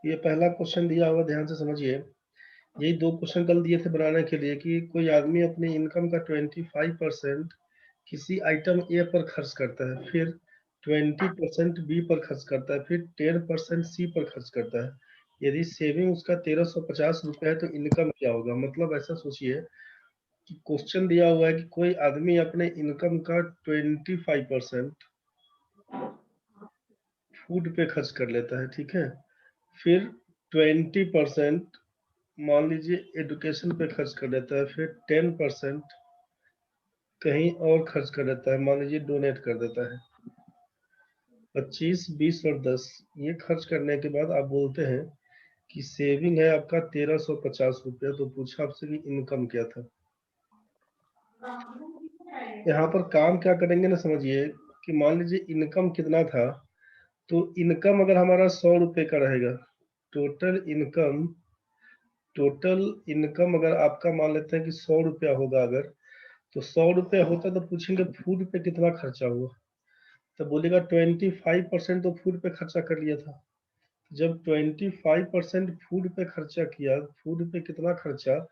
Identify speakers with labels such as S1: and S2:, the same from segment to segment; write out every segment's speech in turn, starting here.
S1: ये पहला क्वेश्चन दिया हुआ, ध्यान से समझिए। यही दो क्वेश्चन कल दिए थे बनाने के लिए कि कोई आदमी अपनी इनकम का 25% किसी आइटम ए पर खर्च करता है, फिर 20% बी पर खर्च करता है, फिर 10% सी पर खर्च करता है। यदि सेविंग उसका 1350 रुपये है तो इनकम क्या होगा? मतलब ऐसा सोचिए कि क्वेश्चन दिया हुआ है कि कोई आदमी अपने इनकम का 25% फूड पे खर्च कर लेता है, ठीक है। फिर 20% मान लीजिए एडुकेशन पे खर्च कर देता है, फिर 10% कहीं और खर्च कर देता है, मान लीजिए डोनेट कर देता है। 25, 20 और 10 ये खर्च करने के बाद आप बोलते हैं कि सेविंग है आपका 1350 रुपया। तो पूछा आपसे कि इनकम क्या था। यहाँ पर काम क्या करेंगे ना, समझिए कि मान लीजिए इनकम कितना था। तो इनकम अगर हमारा 100 रुपये का रहेगा, टोटल इनकम, टोटल इनकम अगर आपका मान लेते हैं कि 100 रुपया होगा, अगर तो 100 रुपया होता तो पूछेंगे फूड पे कितना खर्चा हुआ। तो बोलेगा 25% तो फूड पे खर्चा कर लिया था। जब 25% फूड पे खर्चा किया, फूड पे कितना खर्चा,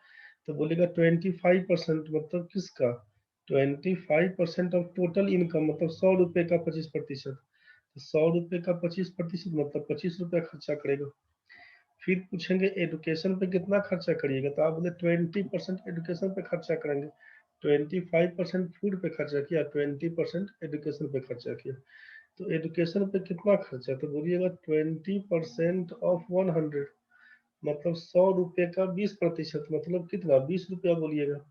S1: तो बोलेगा 25% मतलब किसका? 25% ऑफ टोटल इनकम, मतलब 100 रुपये का 25%। 100 रुपये का 25% मतलब 25 रुपया खर्चा करेगा। फिर पूछेंगे एडुकेशन पे कितना खर्चा करिएगा, तो आप बोले 20% एडुकेशन पे खर्चा करेंगे। 25% फूड पे खर्चा किया, 20% एडुकेशन पे खर्चा किया। तो एडुकेशन पे कितना खर्चा, तो बोलिएगा 20% ऑफ 100, मतलब 100 रुपये का 20%, मतलब कितना? 20 रुपया बोलिएगा।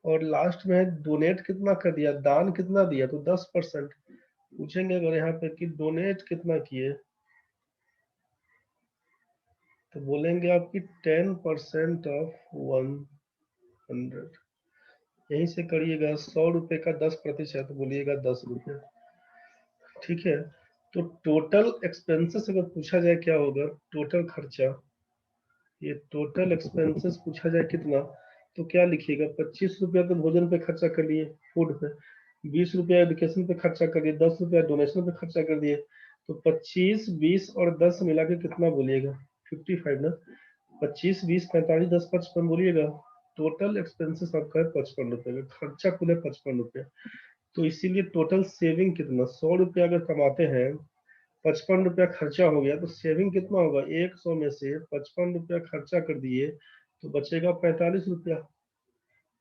S1: और लास्ट में डोनेट कितना कर दिया, दान कितना दिया, तो 10%। पूछेंगे अगर यहाँ पे कि डोनेट कितना किए, तो बोलेंगे आपकी 10% ऑफ 100। यहीं से करिएगा, 100 रुपये का 10%, बोलिएगा 10 रुपये, ठीक है। तो टोटल एक्सपेंसेस अगर पूछा जाए क्या होगा, टोटल खर्चा, ये टोटल एक्सपेंसेस पूछा जाए कितना, तो क्या लिखिएगा? 25 रुपया तो भोजन पे खर्चा कर लिए, फूड पे। 20 रुपया एजुकेशन पे खर्चा कर दिए, 10 रुपया डोनेशन पे खर्चा कर दिए। तो 25, 20 और 10 मिला के कितना बोलिएगा? 55 ना। 25, 20, 45, 10, 55 बोलिएगा। टोटल एक्सपेंसेस आपका है 55 रुपये का, खर्चा कुल है 55 रुपये। तो इसीलिए टोटल सेविंग कितना, 100 रुपया अगर कमाते हैं, 55 रुपया खर्चा हो गया, तो सेविंग कितना होगा? 100 में से 55 रुपया खर्चा कर दिए तो बचेगा 45 रुपया।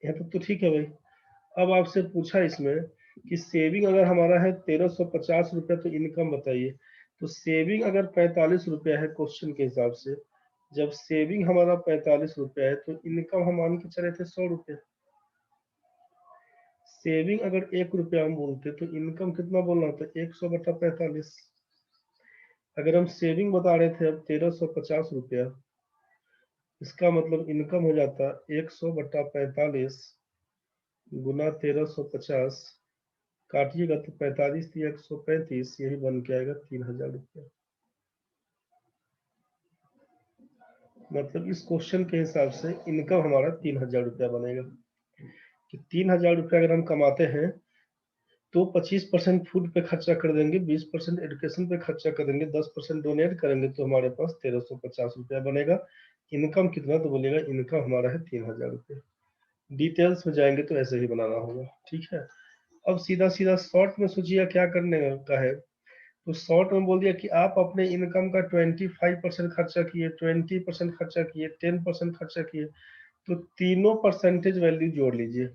S1: यहाँ तक तो ठीक है भाई। अब आपसे पूछा इसमें कि सेविंग अगर हमारा है 1350 रुपया, तो इनकम बताइए। तो सेविंग अगर 45 रुपया है क्वेश्चन के हिसाब से, जब सेविंग हमारा 45 रुपया है, तो इनकम हम मान के चले थे 100 रुपया। सेविंग अगर 1 रुपया हम बोलते तो इनकम कितना बोलना होता? 100/45। अगर हम सेविंग बता रहे थे अब 1350 रुपया, इसका मतलब इनकम हो जाता 100/45 गुना 1350, काटिएगा तो 45 या 135, यही बन के आएगा 3000 रुपया। मतलब इस क्वेश्चन के हिसाब से इनकम हमारा 3000 रुपया बनेगा। कि 3000 रुपया अगर हम कमाते हैं तो 25% फूड पे खर्चा कर देंगे, 20% एजुकेशन पे खर्चा कर देंगे, 10% डोनेट करेंगे, तो हमारे पास 1350 रुपया बनेगा। इनकम कितना, तो बोलेगा इनकम हमारा है 3000 रुपया। डिटेल्स में जाएंगे तो ऐसे ही बनाना होगा, ठीक है। अब सीधा सीधा शॉर्ट में सोचिए क्या करने का है। तो शॉर्ट में बोल दिया कि आप अपने इनकम का 25% खर्चा किए, 20% खर्चा किए, 10% खर्चा किए। तो तीनों परसेंटेज वैल्यू जोड़ लीजिए।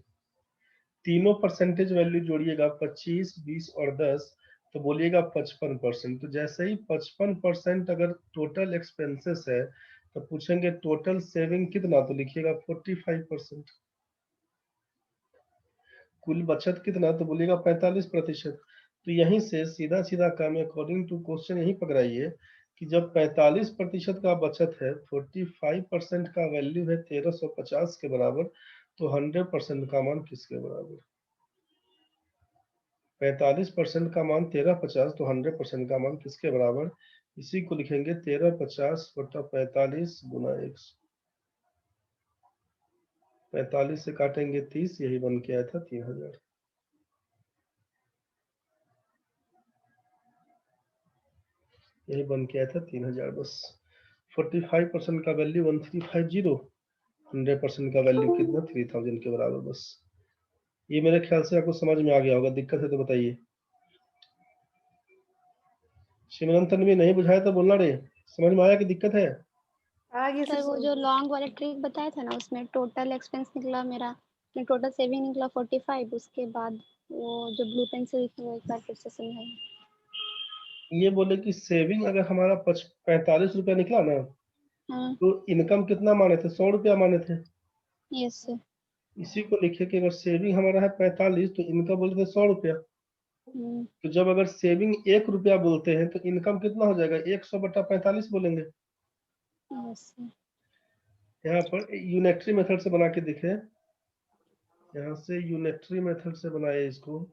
S1: तीनों परसेंटेज वैल्यू जोड़िएगा, 25, 20 और 10, तो बोलिएगा 55%। तो जैसे ही 55% अगर टोटल एक्सपेंसेस है, तो पूछेंगे टोटल सेविंग कितना, तो लिखिएगा 45%। कुल बचत कितना, तो बोलिएगा 45%। तो यहीं से सीधा सीधा काम अकॉर्डिंग टू क्वेश्चन यही पकड़ाइए कि जब 45% का बचत है, 45% का वैल्यू है 1350 के बराबर, तो 100% का मान किसके बराबर? 45% का मान 1350, तो 100% का मान किसके बराबर? इसी को लिखेंगे 1350/45 गुना 100। 45 से काटेंगे 30, यही बन के आया था 3000। यही बन के आया था 3000 बस। 45% का वैल्यू 1350, 100% का वैल्यू कितना 3000 के बराबर बस। ये मेरे ख्याल से आपको समझ में आ गया होगा, दिक्कत है तो बताइए। सिमरन तन्वी नहीं बुझाया तो बोलना रे, समझ में आया कि दिक्कत है?
S2: आगे
S3: सर वो जो लॉन्ग वाला ट्रिक बताया था ना, उसमें टोटल एक्सपेंस निकला मेरा, टोटल सेविंग निकला 45। उसके बाद वो जो ब्लू पेन से लिखा हुआ, एक बार फिर से समझाइए।
S1: ये बोले कि सेविंग अगर हमारा 45 रुपया निकला ना,
S3: हाँ,
S1: तो इनकम कितना माने थे? 100 रुपया माने थे।
S3: Yes sir.
S1: इसी को लिखे कि अगर सेविंग हमारा है 45 तो इनकम बोलते थे 100 रुपया। तो जब अगर सेविंग 1 रुपया बोलते हैं तो इनकम कितना हो जाएगा? 100/45 बोलेंगे।
S3: Yes sir.
S1: यहाँ पर यूनिटरी मेथड से बना के दिखे, यहाँ से यूनिटरी मेथड से बनाए इसको।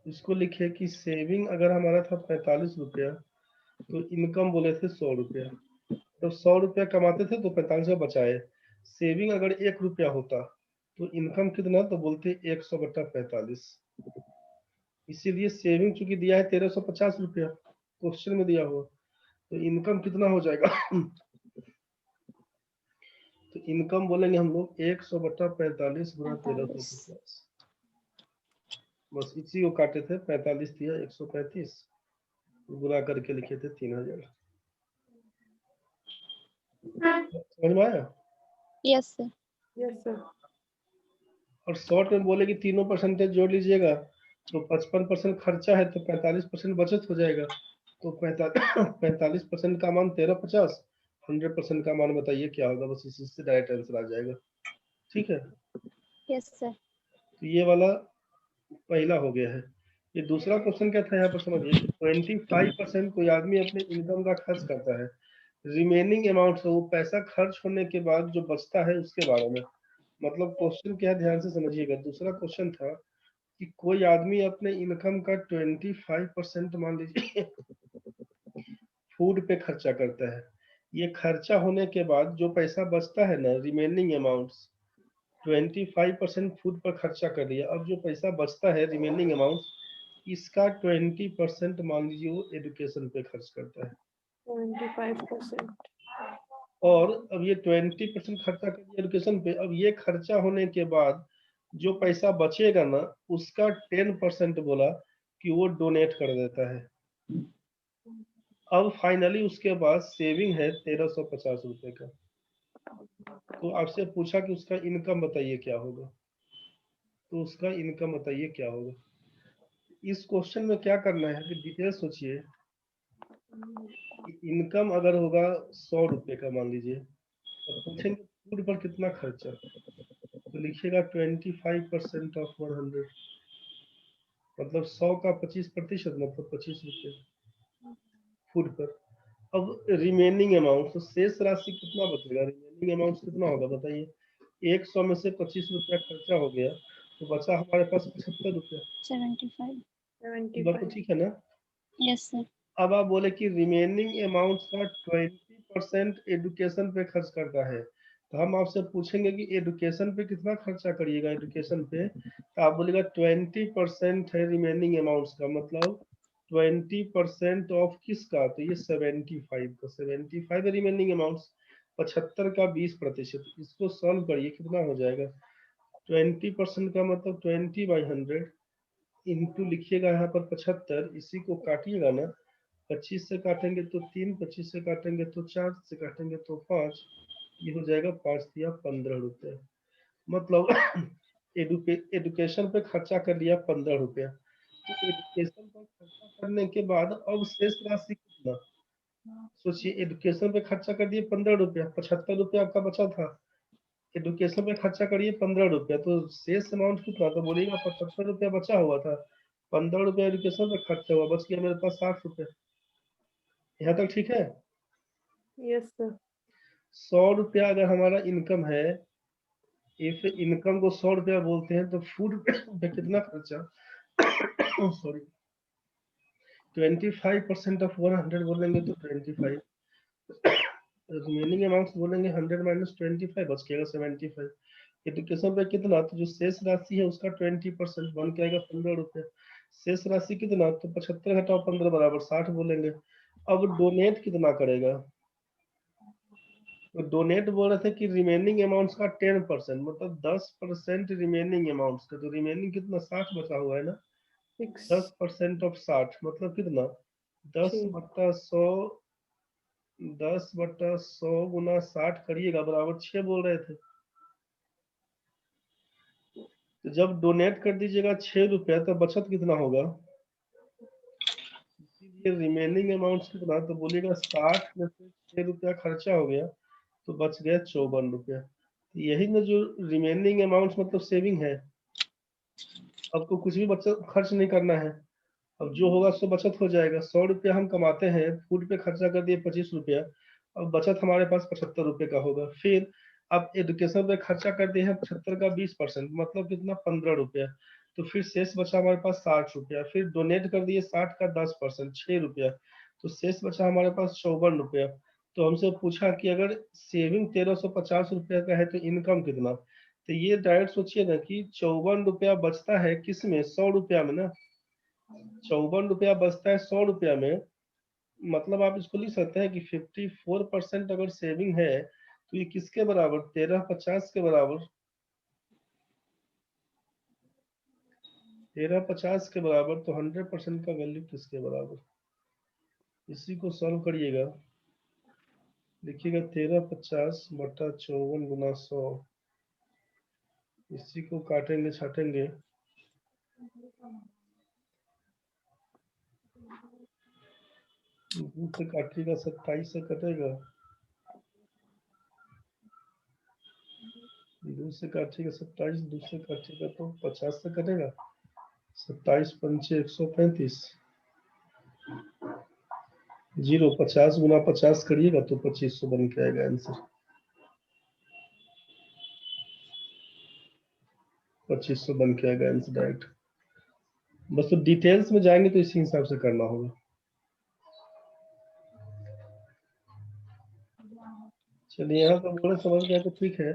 S1: इसको लिखे कि सेविंग अगर हमारा था 45 रुपया तो इनकम बोले थे 100 रुपया। तो 100 रुपया कमाते थे तो 45 रुपया बचाए। सेविंग अगर 1 रुपया होता तो इनकम कितना? तो बोलते 100/45। इसीलिए सेविंग चूंकि दिया है 1350 रुपया, क्वेश्चन में दिया हुआ, तो इनकम कितना हो जाएगा? तो इनकम बोलेंगे हम लोग 100/45 गुना 1350। बस इसी को काटे थे, 45 दिया 135 गुना करके लिखे थे 3000। समझ में आया?
S3: Yes sir.
S2: Yes sir.
S1: और शॉर्ट में बोले कि तीनों परसेंटेज जोड़ लीजिएगा, तो 55% खर्चा है तो 45% बचत हो जाएगा। तो 45% का मान 1350, 100% का मान बताइए क्या होगा? बस इसी से डायरेक्ट आंसर आ जाएगा। ठीक है,
S3: यस सर।
S1: तो ये वाला पहला हो गया है। ये दूसरा क्वेश्चन क्या था यहाँ पर समझिए कि 25% कोई आदमी अपने इनकम का खर्च करता है, रिमेनिंग अमाउंट से वो पैसा खर्च होने के बाद जो बचता है उसके बारे में। मतलब क्वेश्चन क्या है, ध्यान से समझिएगा। दूसरा क्वेश्चन था कि कोई आदमी अपने इनकम का 25% मान लीजिए फूड पे खर्चा करता है। ये खर्चा होने के बाद जो पैसा बचता है ना, रिमेनिंग अमाउंट्स, 25% फूड पर खर्चा कर दिया। अब जो पैसा बचता है रिमेनिंग अमाउंट, इसका 20% मान लीजिए वो एजुकेशन पे खर्च करता है।
S2: 25%।
S1: और अब ये 20% खर्चा कर दिया एजुकेशन पे। अब ये खर्चा होने के बाद जो पैसा बचेगा ना, उसका 10% बोला कि वो डोनेट कर देता है। अब फाइनली उसके बाद सेविंग है 1350 रुपए का। तो आपसे पूछा कि उसका इनकम बताइए क्या होगा, तो उसका इनकम बताइए क्या होगा। इस क्वेश्चन में क्या करना है कि डिटेल सोचिए। इनकम अगर होगा 100 रुपए का मान लीजिए, तो पूछेंगे फूड पर कितना खर्चा, तो लिखिएगा 25% ऑफ 100, मतलब 100 का 25%, मतलब 25 रुपये फूड पर। अब रिमेनिंग अमाउंट, तो शेष राशि कितना बचेगा? रिमेनिंग अमाउंट कितना होगा बताइए? 100 में से 25 रुपया खर्चा हो गया तो बचा हमारे पास 75 रुपया।
S3: 75।
S1: ये बात तो ठीक है ना?
S3: Yes sir.
S1: अब आप बोले कि रिमेनिंग अमाउंट का 20% एजुकेशन पे खर्च करता है, तो हम आपसे पूछेंगे कि एजुकेशन पे कितना खर्चा करिएगा एजुकेशन पे, तो आप बोलेगा 20% है रिमेनिंग अमाउंट्स का, मतलब 20% ऑफ किसका? तो ये 75 का, 75 रिमेनिंग अमाउंट्स, 75 का 20%। इसको सॉल्व करिए, कितना हो जाएगा? 20% का मतलब 20/100 इंटू लिखिएगा यहाँ पर 75, इसी को काटिएगा ना, 25 से काटेंगे तो 3, 25 से काटेंगे तो 4, से काटेंगे तो 5, ये हो जाएगा 5 या 15 रुपये। मतलब एजुकेशन पे खर्चा कर लिया 15 रुपया। तो एजुकेशन पर खर्चा करने के बाद अब शेष राशि कितना? सोचिए, एजुकेशन पे खर्चा कर दिए 15 रुपया, 75 रुपया आपका बचा था। एजुकेशन पे खर्चा करिए 15 रुपया, तो शेष अमाउंट कितना? तो बोलिएगा 75 रुपया बचा हुआ था, 15 रुपया एजुकेशन पे खर्चा हुआ, बच गया मेरे पास 60 रुपया। यहाँ तक ठीक है?
S2: Yes sir.
S1: 100 रुपया अगर हमारा इनकम है, इफ इनकम को 100 रुपया बोलते हैं, तो फूड पे कितना खर्चा? सॉरी, 25% ऑफ 100 बोलेंगे तो 25, रिमेनिंग अमाउंट बोलेंगे 100 माइनस 25, बच जाएगा 75। एजुकेशन पे कितना? तो जो शेष राशि है उसका 20% बन के आएगा 15 रुपये। शेष राशि कितना, तो 75 घटाओ 15 बराबर 60 बोलेंगे। अब डोनेट कितना करेगा, तो डोनेट बोल रहे थे कि रिमेनिंग अमाउंट्स का 10%, मतलब 10% रिमेनिंग अमाउंट्स का, तो रिमेनिंग कितना 60 बचा हुआ है ना,
S2: 6
S1: 10% ऑफ 60 मतलब कितना 10/100, 10/100 गुना 60 करिएगा बराबर 6 बोल रहे थे। तो जब डोनेट कर दीजिएगा 6 रुपया तो बचत कितना होगा, इसीलिए रिमेनिंग अमाउंट कितना, तो बोलिएगा 60 में से 6 रुपया खर्चा हो गया तो बच गया 54 रुपया। तो यही ना जो रिमेनिंग अमाउंट मतलब सेविंग है। अब तो कुछ भी बचत खर्च नहीं करना है, अब जो होगा सो बचत हो जाएगा। 100 रुपया हम कमाते हैं, फूड पे खर्चा कर दिए 25 रुपया, अब बचत हमारे पास 75 रुपये का होगा। फिर अब एजुकेशन पे खर्चा कर दिए हैं 75 का 20%, मतलब कितना 15 रुपया, तो फिर शेष बचा हमारे पास 60 रुपया। फिर डोनेट कर दिए 60 का 10% 6 रुपया, तो शेष बचा हमारे पास 54 रुपया। तो हमसे पूछा कि अगर सेविंग 1350 रुपया का है तो इनकम कितना, तो ये डायरेक्ट सोचिए ना कि 54 रुपया बचता है किसमें, 100 रुपया में ना, 54 रुपया बचता है 100 रुपया में। मतलब आप इसको लिख सकते हैं कि 54% अगर सेविंग है तो ये किसके बराबर, 1350 के बराबर, 1350 के बराबर। तो 100% का वैल्यू किसके बराबर, इसी को सॉल्व करिएगा। देखिएगा 1350 बटा 54 गुना 100, इसी को काटेंगे छाटेंगे, दो से काटिएगा 27 से कटेगा, दो से काटिएगा 27, दो से काटिएगा तो 50 से कटेगा, 27 पंचे 135, 50 गुना 50 करिएगा तो 2500 बन के आएगा आंसर। 2500 बन के आएगा आंसर डायरेक्ट। बस तो डिटेल्स में जाएंगे तो इसी हिसाब से करना होगा। चलिए यहाँ तो बोले समझ गया तो ठीक है।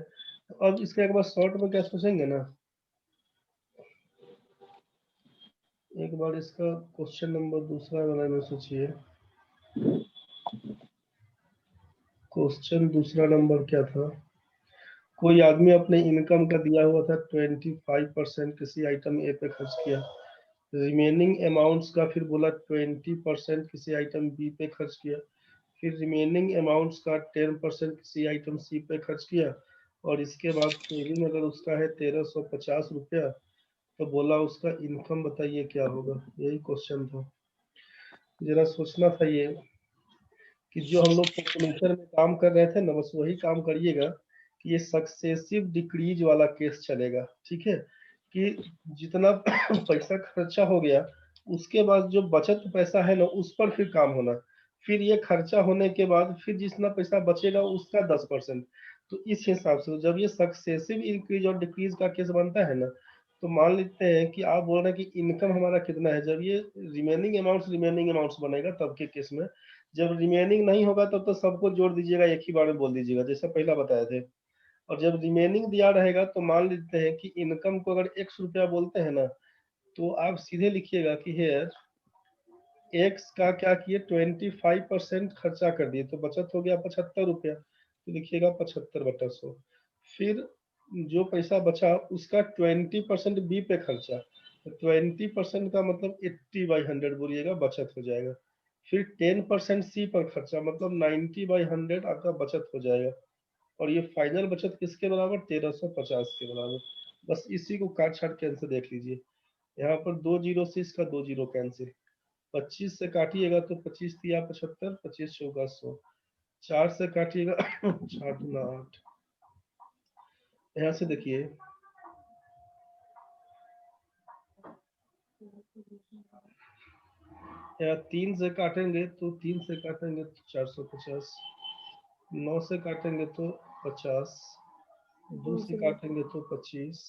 S1: अब इसके एक बार शॉर्ट में क्या सोचेंगे ना, एक बार इसका क्वेश्चन नंबर दूसरा वाला में सोचिए। क्वेश्चन दूसरा नंबर क्या था, कोई आदमी अपने इनकम का दिया हुआ था 25% किसी आइटम ए पे खर्च किया, रिमेनिंग अमाउंट्स का फिर बोला 20% किसी आइटम बी पे खर्च किया, फिर रिमेनिंग अमाउंट्स का 10% किसी आइटम सी पे खर्च किया, और इसके बाद सेविंग अगर उसका है 1350 रुपया, तो बोला उसका इनकम बताइए क्या होगा। यही क्वेश्चन था, जरा सोचना था ये कि जो हम लोग कैलकुलेटर में काम कर रहे थे ना, बस वही काम करिएगा कि ये सक्सेसिव डिक्रीज वाला केस चलेगा। ठीक है, कि जितना पैसा खर्चा हो गया उसके बाद जो बचत पैसा है ना उस पर फिर काम होना, फिर ये खर्चा होने के बाद फिर जितना पैसा बचेगा उसका 10%। तो इस हिसाब से जब ये सक्सेसिव इंक्रीज और डिक्रीज का केस बनता है ना, तो मान लेते हैं कि आप बोल रहे हैं कि इनकम हमारा कितना है, जब ये रिमेनिंग अमाउंट्स बनेगा तब के केस में। जब रिमेनिंग नहीं होगा तब तो सबको जोड़ दीजिएगा, एक ही बार में बोल दीजिएगा जैसा पहला बताए थे। और जब रिमेनिंग दिया रहेगा तो मान लेते हैं कि इनकम को अगर 100 रुपया बोलते हैं ना, तो आप सीधे लिखिएगा कि हेयर एक्स का क्या किए 25% खर्चा कर दिए तो बचत हो गया 75 रुपया, तो लिखिएगा 75/100। फिर जो पैसा बचा उसका 20% बी पे खर्चा, तो 20% का मतलब 80/100 बोलिएगा, बचत हो जाएगा। फिर 10% सी पर खर्चा, मतलब 90/100 आपका बचत हो जाएगा। और ये फाइनल बचत किसके बराबर, 1350 के बराबर। बस इसी को काट छाट के आंसर देख लीजिए। यहाँ पर 2 जीरो से इसका 2 जीरो कैंसिल, 25 से काटिएगा तो 25 तिया 75, 25 चौका 100, 4 से काटिएगा 4 दूना 8। यहाँ से देखिए यहाँ 3 से काटेंगे तो 3 से काटेंगे तो 450, 9 से काटेंगे तो 50, 2 से काटेंगे तो 25,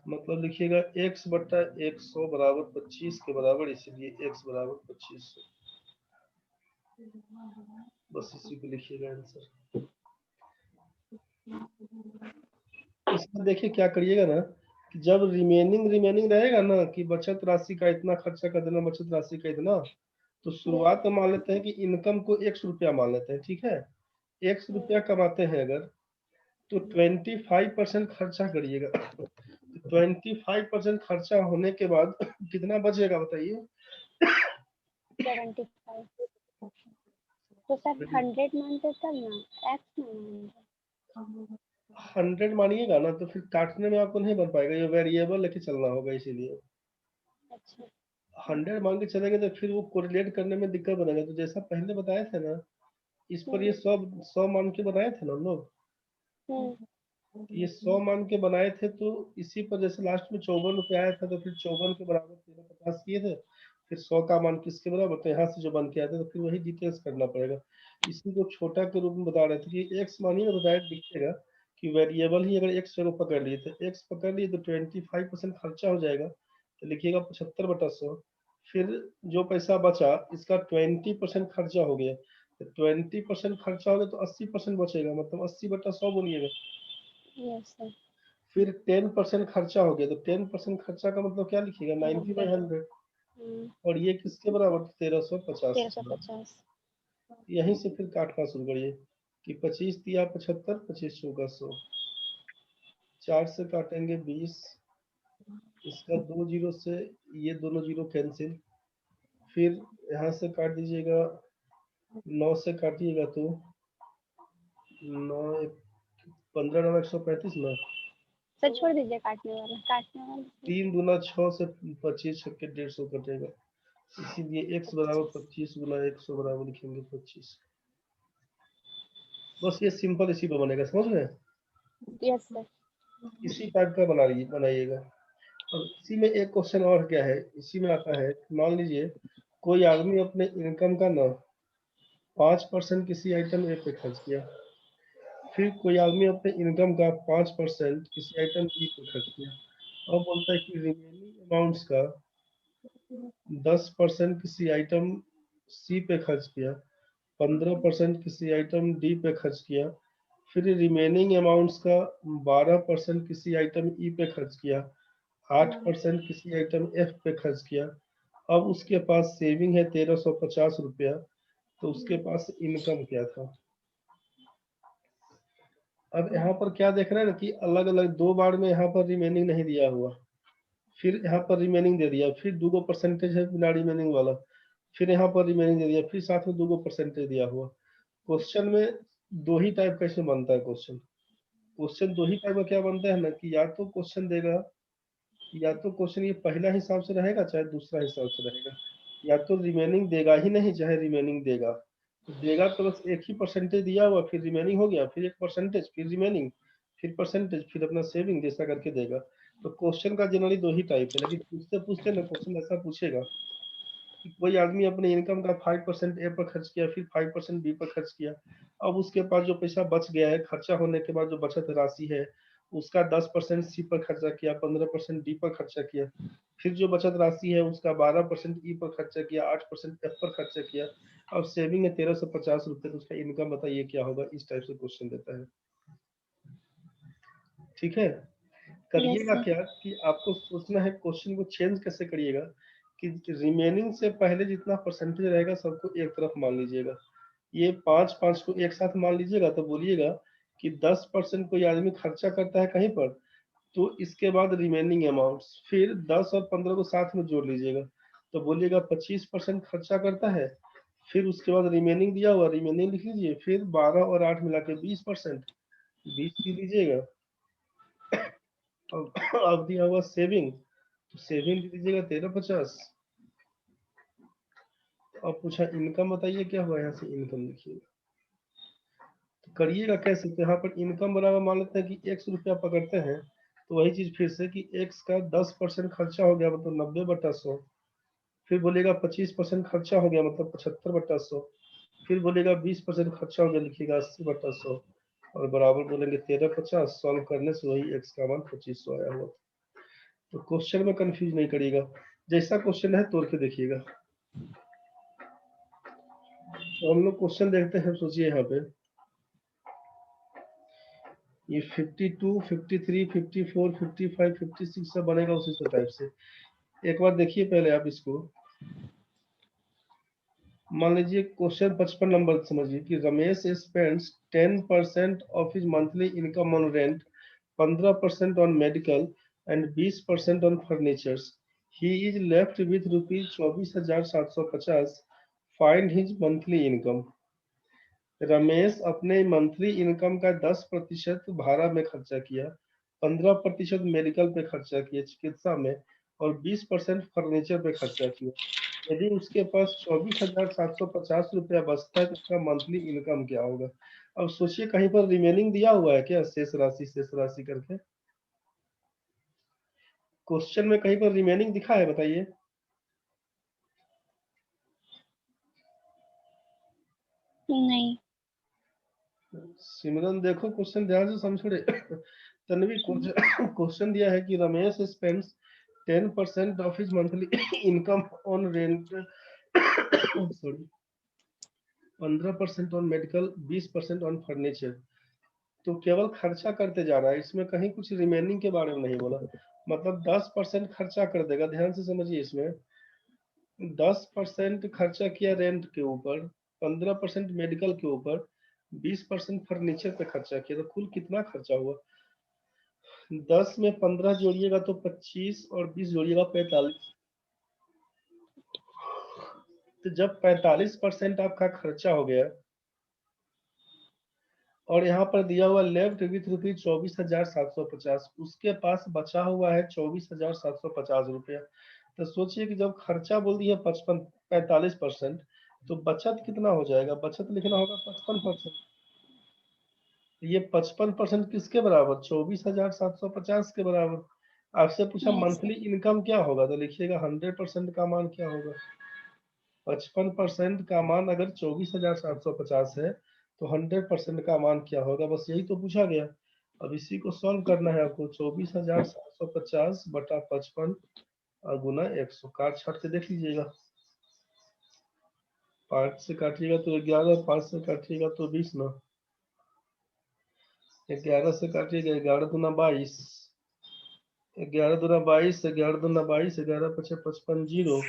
S1: मतलब लिखिएगा x/100 बराबर 25 के बराबर, इसीलिए x बराबर 2500। बस इसी को लिखिएगा आंसर। इसमें देखिए क्या करिएगा ना, कि जब रिमेनिंग रहेगा ना कि बचत राशि का इतना, खर्चा कर देना बचत राशि का इतना, तो शुरुआत में मान लेते हैं कि इनकम को 100 रुपया मान लेते हैं, ठीक है। 100 रुपया कमाते हैं अगर, तो 25% खर्चा करिएगा। 25% खर्चा होने के बाद कितना बचेगा बताइए।
S3: 75। तो सर 100 मानते तब ना, एक्स ना मानते।
S1: 100 मानिएगा ना तो फिर काटने में आपको नहीं बन पाएगा, ये वेरिएबल लेके चलना होगा, इसीलिए
S3: अच्छा
S1: 100 मान के चलेंगे तो फिर वो कोरिलेट करने में दिक्कत बनेगा। तो जैसा पहले बताए थे ना, इस पर ये 100 मान के बनाए थे ना हम लोग, ये 100 मान के बनाए थे, तो इसी पर जैसे लास्ट में 54 रुपये आया था, तो फिर 54 के बराबर 1350 किए थे, फिर 100 का मान किसके बराबर, तो यहाँ से जो बन के आते तो फिर वही डिटेल्स करना पड़ेगा। इसी को छोटा के रूप में बता रहे थे कि एक्स मानिए ना, तो डायरेक्ट दिखेगा कि वेरिएबल ही अगर एक्स को पकड़ लिए, तो एक्स पकड़ लिए तो 25% खर्चा हो जाएगा, तो लिखिएगा 75/100। फिर जो पैसा बचा इसका 20% खर्चा हो गया, तो 20% खर्चा हो गया तो 80% बचेगा, मतलब 80/100 बोलिएगा।
S3: Yes sir.
S1: फिर 10% खर्चा हो गया, तो 10% खर्चा का मतलब क्या लिखिएगा, 90/100। और ये किसके बराबर, 1350 के बराबर।
S3: 1350।
S1: यहीं से फिर काटना शुरू करिए कि 25 दिया 75, 25 चौका 100, 4 से काटेंगे 20, इसका 2 जीरो से ये दोनों जीरो कैंसिल, फिर यहाँ से काट दीजिएगा, 9 से काटिएगा तो 9 15 9 135 ना,
S3: सर छोड़ दीजिए काटने वाला
S1: 3 दूना 6 से 25 छक्के 150 कटेगा, इसीलिए x बराबर 25 गुना 100 बराबर लिखेंगे 25। बस ये सिंपल इसी पे बनेगा, समझ रहे हैं।
S3: Yes sir.
S1: इसी टाइप का बनाइएगा। और इसी में एक क्वेश्चन और क्या है, इसी में आता है, मान लीजिए कोई आदमी अपने इनकम का ना 5% किसी आइटम ए पे खर्च किया, फिर कोई आदमी अपने इनकम का 5% किसी आइटम बी पे खर्च किया, और बोलता है कि रिमेनिंग अमाउंट्स का 10% किसी आइटम सी पे खर्च किया, 15% किसी आइटम डी पे खर्च किया, फिर रिमेनिंग अमाउंट्स का 12% किसी आइटम ई पे खर्च किया, 8% किसी आइटम एफ पे खर्च किया। अब उसके पास सेविंग है 1350 रुपया, तो उसके पास इनकम क्या था। अब यहाँ पर क्या देख रहे हैं ना कि अलग अलग दो बार में यहाँ पर रिमेनिंग नहीं दिया हुआ, फिर यहाँ पर रिमेनिंग दे दिया, फिर 2 परसेंटेज है बिना रिमेनिंग वाला, फिर यहाँ पर रिमेनिंग दे दिया, फिर साथ में 2 परसेंटेज दिया हुआ। क्वेश्चन में दो ही टाइप कैसे बनता है क्वेश्चन, क्वेश्चन दो ही टाइप का क्या बनता है ना कि या तो क्वेश्चन देगा, या तो क्वेश्चन ये पहला हिसाब से रहेगा चाहे दूसरा हिसाब से रहेगा, या तो रिमेनिंग देगा ही नहीं चाहे रिमेनिंग देगा। तो देगा तो बस एक ही परसेंटेज दिया हुआ, फिर रिमेनिंग हो गया, फिर एक परसेंटेज, फिर रिमेनिंग, फिर परसेंटेज, फिर अपना सेविंग जैसा करके देगा। तो क्वेश्चन का जनरली दो ही टाइप है, लेकिन पूछते पूछते ना क्वेश्चन ऐसा पूछेगा कि कोई आदमी अपने इनकम का 5% ए पर खर्च किया, फिर 5% बी पर खर्च किया, अब उसके पास जो पैसा बच गया है खर्चा होने के बाद जो बचत राशि है उसका 10% सी पर खर्चा किया, 15% डी पर खर्चा किया, फिर जो बचत राशि है उसका 12% ई पर खर्चा किया, 8% एफ पर खर्चा किया, अब सेविंग है 1350 रुपये, तो उसका इनकम बताइए क्या होगा। इस टाइप से क्वेश्चन देता है, ठीक है।
S3: यस
S1: करिएगा
S3: सर।
S1: क्या कि आपको सोचना है क्वेश्चन को चेंज कैसे करिएगा कि रिमेनिंग से पहले जितना परसेंटेज रहेगा सबको एक तरफ मान लीजिएगा, ये 5 को एक साथ मान लीजिएगा, तो बोलिएगा कि 10% कोई आदमी खर्चा करता है कहीं पर, तो इसके बाद रिमेनिंग अमाउंट्स, फिर 10 और 15 को साथ में जोड़ लीजिएगा, तो बोलिएगा 25% खर्चा करता है, फिर उसके बाद रिमेनिंग दिया हुआ रिमेनिंग लिख लीजिए, फिर 12 और 8 मिला के 20%, 20 लिख लीजिएगा। अब दिया हुआ सेविंग, तो सेविंग दे दीजिएगा 1350। अब पूछा इनकम बताइए क्या हुआ, यहाँ से इनकम लिखिएगा। तो करिएगा कैसे, तो यहाँ पर इनकम बराबर मान लेते हैं कि 100 रुपया पकड़ते हैं, तो वही चीज फिर से कि x का 10% खर्चा हो गया मतलब 90/100, फिर बोलेगा 25% खर्चा हो गया मतलब 75/100, फिर बोलेगा 20% खर्चा हो गया लिखिएगा 80/100, और बराबर बोलेंगे 1350। सॉल्व करने से वही x का मान 2500 आया हुआ। तो क्वेश्चन में कंफ्यूज नहीं करिएगा, जैसा क्वेश्चन है तोड़ के देखिएगा। तो हम लोग क्वेश्चन देखते हैं, सोचिए यहाँ पे ये 52, 53, 54, 55, 56 सब बनेगा उसी टाइप से। एक बार देखिए पहले आप इसको। मान लीजिए क्वेश्चन 55 नंबर समझिए कि Ramesh spends 10% of his monthly income on rent, 15% on medical and 20% on furnitures. He is left with rupees 24,750। Find his monthly income. Ramesh अपने मंथली इनकम का 10% भाड़ा में खर्चा किया, 15% मेडिकल पे खर्चा किया चिकित्सा में, और 20% फर्नीचर पे खर्चा किया। यदि उसके पास 24,750 रुपया बचता है तो उसका मंथली इनकम क्या होगा? अब सोचिए कहीं पर रिमेनिंग दिया हुआ है क्या, शेष राशि करके? क्वेश्चन में कहीं पर रिमेनिंग दिखा है, बताइए।
S3: नहीं।
S1: सिमरन देखो क्वेश्चन ध्यान से समझो रे। तन्वी, क्वेश्चन दिया है कि Ramesh spends 10% of his monthly income on rent, sorry, 15% on medical, 20% on furniture. तो केवल खर्चा करते जा रहा है, इसमें कहीं कुछ रिमेनिंग के बारे में नहीं बोला। मतलब 10% खर्चा कर देगा, ध्यान से समझिए। इसमें 10% खर्चा किया रेंट के ऊपर, 15% मेडिकल के ऊपर, 20% फर्नीचर पे खर्चा किया, तो कुल कितना खर्चा हुआ? 10 में 15 जोड़िएगा तो 25, और 20 जोड़िएगा 45। तो जब 45% आपका खर्चा हो गया, और यहाँ पर दिया हुआ लेफ्ट विथ रुपीज 24,750, उसके पास बचा हुआ है 24,750 रुपया। तो सोचिए कि जब खर्चा बोल दिया 45%, तो बचत कितना हो जाएगा? बचत लिखना होगा 55%। ये 55% किसके बराबर? 24,750 के बराबर। आपसे पूछा
S3: यस
S1: मंथली इनकम क्या होगा, तो लिखिएगा 100% का मान क्या होगा। 55% का मान अगर 24,750 है तो 100% का मान क्या होगा, बस यही तो पूछा गया। अब इसी को सॉल्व करना है आपको। 24,750 बटा 55 और गुना 100। काट छाट के देख लीजिएगा। 5 से काटिएगा तो 11, 5 से काटिएगा तो 20 ना, 11 से काटिएगा 11 दूना 22, 11 दूना 22, 11 दूना 22, 11 पचे 55, 0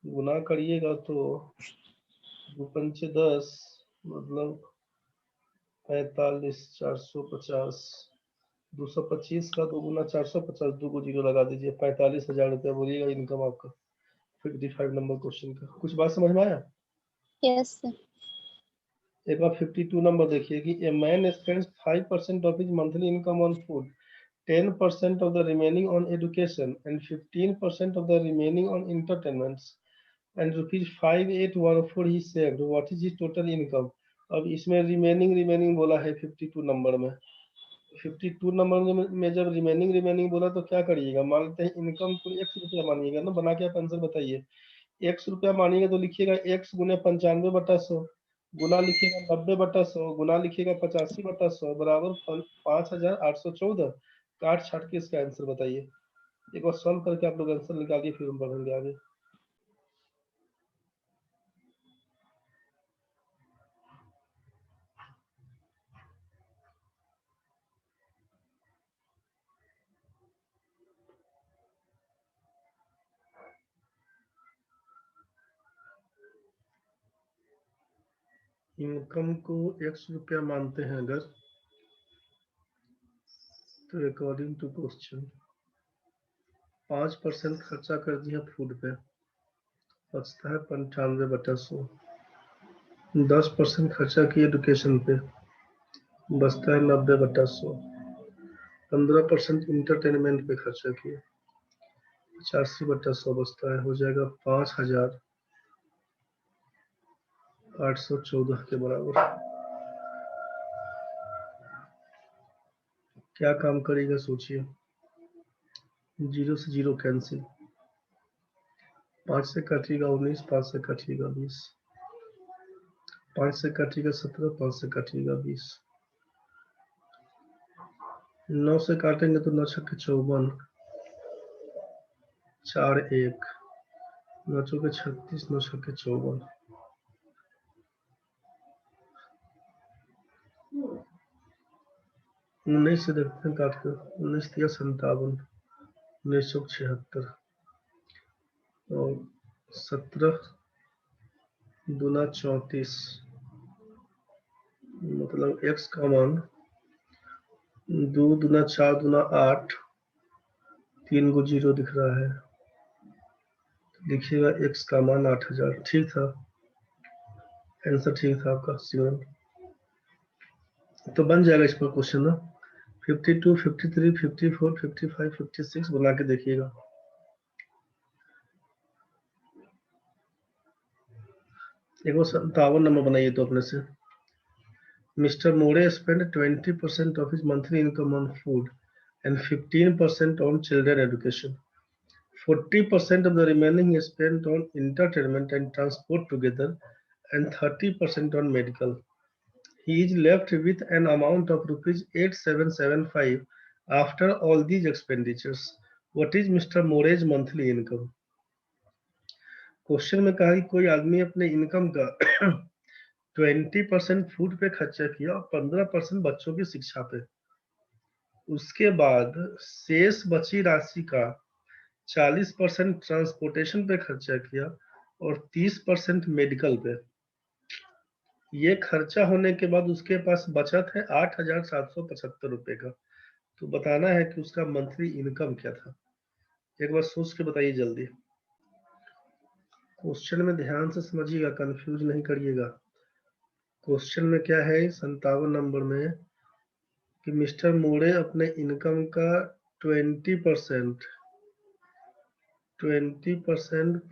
S1: गुना करिएगा तो 2 पंचे 10, मतलब 45, 450, 225 का 2 गुना 450, 2 को 0 लगा दीजिए। 45,000 रुपया बोलिएगा इनकम आपका 55 नंबर क्वेश्चन का। कुछ बात समझ में आया?
S3: Yes sir.
S1: एक बार 52 नंबर देखिए कि a man spends 5% of his monthly income on food, 10% of the remaining on education, and 15% of the remaining on entertainments, and rupees 5,814 he saved. What is his total income? अब इसमें remaining बोला है 52 number में। 52 number में जब remaining बोला तो क्या करिएगा? मान लेते हैं इनकम को 100 रुपया मानिएगा ना, बना के आप आंसर बताइए। 100 रुपया मानिएगा तो लिखिएगा 1 गुने 95/100, गुना लिखिएगा 90/100, गुना लिखिएगा 85/100, बराबर 5,814। काट छाट के इसका आंसर बताइए। एक बार सॉल्व करके आप लोग आंसर निकालिए, फिर हम बढ़ेंगे आगे। इनकम को 100 रुपया मानते हैं अगर, तो अकॉर्डिंग टू क्वेश्चन 5% खर्चा कर दिया फूड पे, बचता है 95/100। 10% खर्चा किया एडुकेशन पे, बचता है 90/100। 15% इंटरटेनमेंट पे खर्चा किया, 85/100 बचता है, हो जाएगा 5,814 के बराबर। क्या काम करेगा सोचिए। 0 से 0 कैंसिल, 5 से काटिएगा 19, 5 से काटिएगा 20, 5 से काटिएगा 17, 5 से काटिएगा 20, 9 से काटेंगे तो 9 छक्के 54, 4 1, 9 चौके 36, 9 छक्के 54। 19 से देखते हैं काट कर। 19 दिया 57, 1976 और 17 दूना 34, मतलब x का मान 2 दूना 4 दूना 8, 3 को 0 दिख रहा है, लिखिएगा x का मान 8000। ठीक था, आंसर ठीक था आपका सिमरन। तो बन जाएगा इस पर क्वेश्चन ना, 52, 53, 54, 55, 56 बना के देखिएगा। एक वो 57 नंबर बनाइए तो अपने से। Mr. More spent 20% of his monthly income on food and 15% on children education. 40% of the remaining is spent on entertainment and transport together, and 30% on medical. He is left with an amount of rupees 8775 after all these expenditures. What is Mr. More's monthly income? Question में कहा कि कोई आदमी अपने income का 20% food पे खर्चा किया और 15% बच्चों की शिक्षा पे। उसके बाद शेष बची राशि का 40% ट्रांसपोर्टेशन पे खर्चा किया और 30% मेडिकल पे। ये खर्चा होने के बाद उसके पास बचत है 8775 रुपए का। तो बताना है कि उसका मंथली इनकम क्या था। एक बार सोच के बताइए जल्दी। क्वेश्चन में ध्यान से समझिएगा, कंफ्यूज नहीं करिएगा। क्वेश्चन में क्या है 57 नंबर में कि मिस्टर मोड़े अपने इनकम का 20%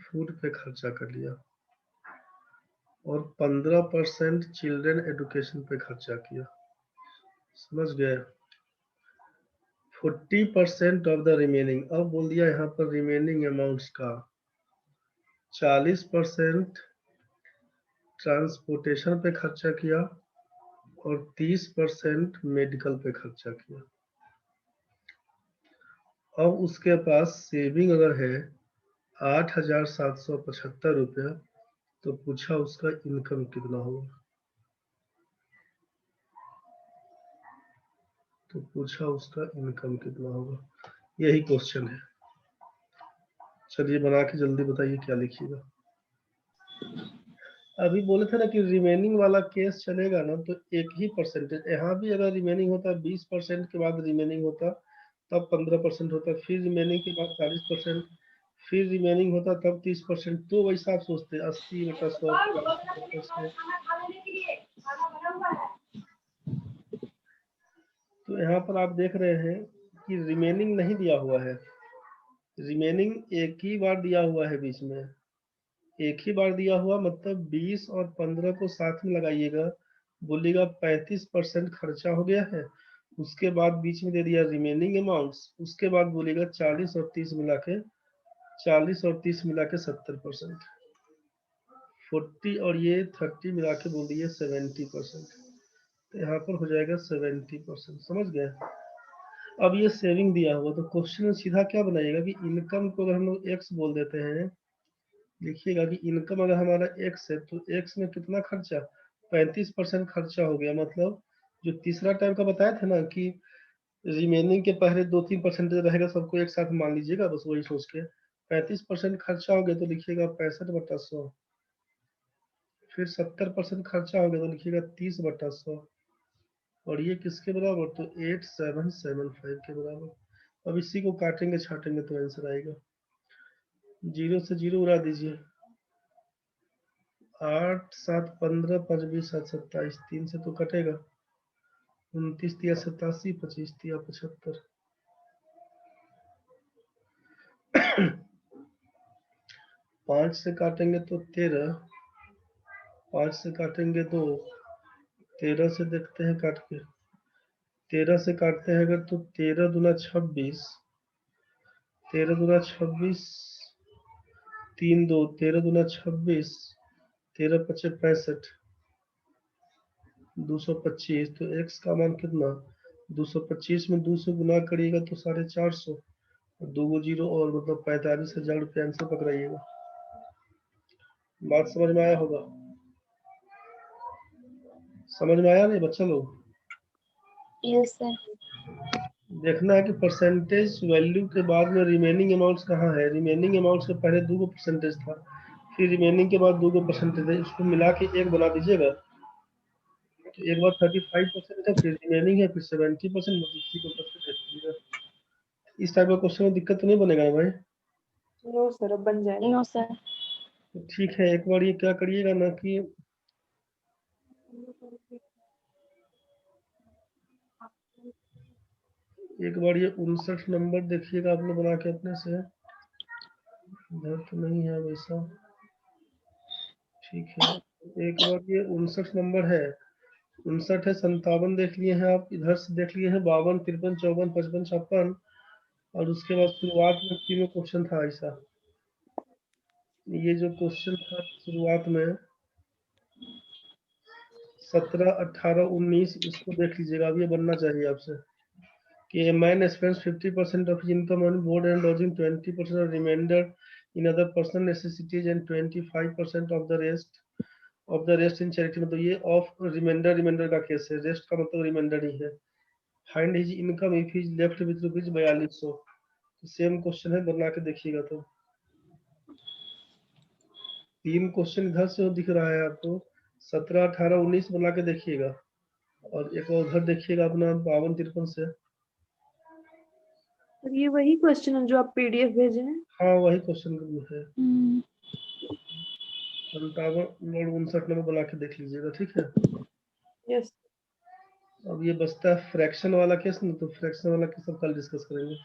S1: फूड पे खर्चा कर लिया और 15% चिल्ड्रन एजुकेशन पे खर्चा किया। समझ गए? 40% ऑफ द रिमेनिंग, अब बोल दिया यहाँ पर रिमेनिंग अमाउंट्स का 40% ट्रांसपोर्टेशन पे खर्चा किया और 30% मेडिकल पे खर्चा किया। अब उसके पास सेविंग अगर है 8775 रुपया, तो पूछा उसका इनकम कितना होगा। यही क्वेश्चन है। चलिए बना के जल्दी बताइए क्या लिखिएगा। अभी बोले थे ना कि रिमेनिंग वाला केस चलेगा ना, तो एक ही परसेंटेज, यहाँ भी अगर रिमेनिंग होता 20% के बाद रिमेनिंग होता तब 15% होता, फिर रिमेनिंग के बाद 40%, फिर रिमेनिंग होता तब 30%। तो वैसा आप सोचते 80/100। तो यहाँ पर आप देख रहे हैं कि रिमेनिंग नहीं दिया हुआ है। रिमेनिंग एक ही बार दिया हुआ है, बीच में एक ही बार दिया हुआ, मतलब 20 और 15 को साथ में लगाइएगा, बोलिएगा 35% खर्चा हो गया है। उसके बाद बीच में दे दिया रिमेनिंग अमाउंट्स, उसके बाद बोलिएगा 40 और 30 मिला के 70%, 40 और ये 30 मिला के बोल दिए 70%। तो यहाँ पर हो जाएगा 70%। समझ गए? अब ये सेविंग दिया हुआ, तो क्वेश्चन में सीधा क्या बनाइएगा कि इनकम को अगर हम लोग एक्स बोल देते हैं, लिखिएगा कि इनकम अगर हमारा एक्स है तो एक्स में कितना खर्चा, 35% खर्चा हो गया। मतलब जो तीसरा टाइम का बताया था ना कि रिमेनिंग के पहले 2-3 परसेंटेज रहेगा, सबको एक साथ मान लीजिएगा, बस वही सोच के 35% खर्चा हो गया तो लिखिएगा 65/100। फिर 70% खर्चा हो गया तो लिखिएगा 30/100। और ये किसके बराबर, तो 8775 के बराबर। अब इसी को काटेंगे छाटेंगे तो आंसर आएगा। 0 से 0 उड़ा दीजिए, 8 7 15 5 20 7 27, 3 से तो कटेगा। 29 दिया 87, 25 दिया 75। 5 से काटेंगे तो 13, 5 से काटेंगे 2, 13 से देखते हैं काट के, 13 से काटते हैं अगर तो 13 दूना 26, 13 दूना 26, 3 2, 13 दूना 26, 13 5 65, 225। तो x का मान कितना, 225 में 2 से गुना करिएगा तो 450, 2 जीरो और मतलब 45,000 रुपये आंसर पकड़ाइएगा। बात समझ में आया होगा? समझ में आया नहीं बच्चा लोग?
S3: Yes sir.
S1: देखना है कि परसेंटेज वैल्यू के बाद में रिमेनिंग अमाउंट्स कहाँ है। रिमेनिंग अमाउंट्स के पहले 2 परसेंटेज था, फिर रिमेनिंग के बाद 2 परसेंटेज है, उसको मिला के 1 बना दीजिएगा। तो एक बार 35% है, फिर रिमेनिंग है, फिर 70%, मतलब इसी को करके देख लीजिएगा। इस टाइप का क्वेश्चन में दिक्कत तो नहीं बनेगा ना भाई?
S2: नो सर, अब बन जाएगा।
S3: No sir.
S1: तो ठीक है, एक बार ये क्या करिएगा ना कि एक बार ये 59 नंबर देखिएगा आपने बना के अपने से। इधर तो नहीं है वैसा, ठीक है। एक बार ये 59 नंबर है, 59 है, 57 देख लिए हैं आप, इधर से देख लिए हैं 52, 53, 54, 55, 56, और उसके बाद शुरुआत में तीनों क्वेश्चन था ऐसा। ये जो क्वेश्चन था शुरुआत में 17, 18, 19, इसको देख लीजिएगा। अब ये बनना चाहिए आपसे कि man spends 50% of income on board and lodging, 20% of remainder in other personal necessities and 25% of the rest in charity. मतलब ये ऑफ रिमाइंडर का केस है, रेस्ट का मतलब रिमाइंडर ही है। Find his income if he left with rupees 4200। Same question है, बना के देखिएगा। तो 3 क्वेश्चन इधर से दिख रहा है आपको, 17, 18, 19 बना के देखिएगा, और एक बार उधर देखिएगा अपना 52, 53 से।
S2: सर ये वही क्वेश्चन है जो आप पीडीएफ भेजे हैं?
S1: हाँ वही क्वेश्चन है,
S3: हम्म,
S1: 57 और 59 नंबर बना के देख लीजिएगा, ठीक है।
S2: यस।
S1: अब ये बचता है फ्रैक्शन वाला केस ना, तो फ्रैक्शन वाला केस हम कल डिस्कस करेंगे।